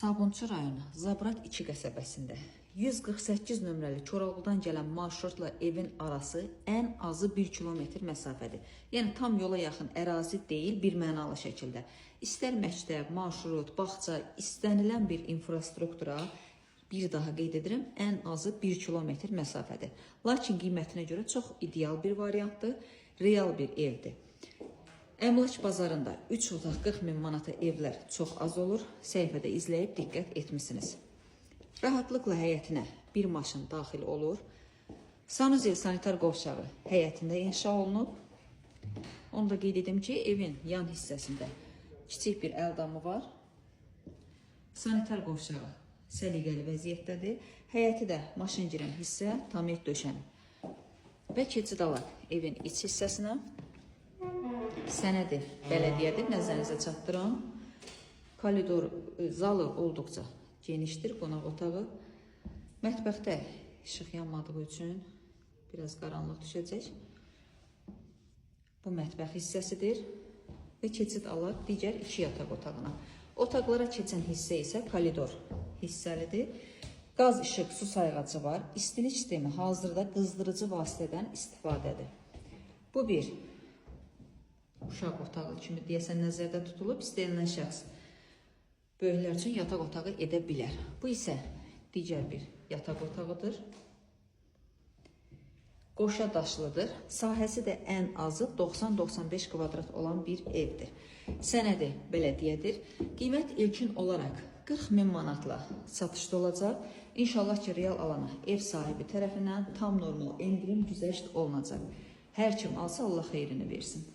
Sabunçu rayonu Zabrat 2 qəsəbəsində 148 nömrəli Koroğludan gələn marşrutla evin arası ən azı 1 kilometr məsafədir. Yəni tam yola yaxın ərazi deyil, bir mənalı şəkildə. İstər məktəb, marşrut, bağça, istənilən bir infrastruktura, bir daha qeyd edirəm, ən azı 1 kilometr məsafədir. Lakin qiymətinə görə çox ideal bir variantdır, real bir evdir. Əmlak bazarında 3 otaq 40 min manata evlər çox az olur. Səhifədə izləyib diqqət etmişsiniz. Rahatlıqla həyətinə bir maşın daxil olur. Sanuzel sanitar qovşağı həyətində inşa olunub. Onu da qeyd edim ki, evin yan hissəsində kiçik bir əldamı var. Sanitar qovşağı səliqəli vəziyyətdədir. Həyəti də maşın girən hissə tamir döşənib. Və keçid alaq evin iç hissəsinə. Sənədi bələdiyyədir, nəzərinizə çatdıram. Koridor zalı olduqca genişdir, qonaq otağı. Mətbəxdə işıq yanmadığı üçün biraz qaranlıq düşəcək. Bu mətbəx hissəsidir və keçid alaq digər 2 yataq otağına. Otaqlara keçən hissə isə koridor hissəlidir. Qaz, işıq, su sayğacı var. İstilik sistemi hazırda qızdırıcı vasitədən istifadədir. Bu bir uşaq otağı kimi deyəsən nəzərdə tutulub, istənilən şəxs böyüklər üçün yataq otağı edə bilər. Bu isə digər bir yataq otağıdır. Qoşa daşlıdır. Sahəsi də ən azı 90-95 kvadrat olan bir evdir. Sənədi bələdiyyədir. Qiymət ilkin olaraq 40 min manatla satışda olacaq. İnşallah ki, real alana ev sahibi tərəfindən tam normal endirim güzəşt olunacaq. Hər kim alsa Allah xeyrini versin.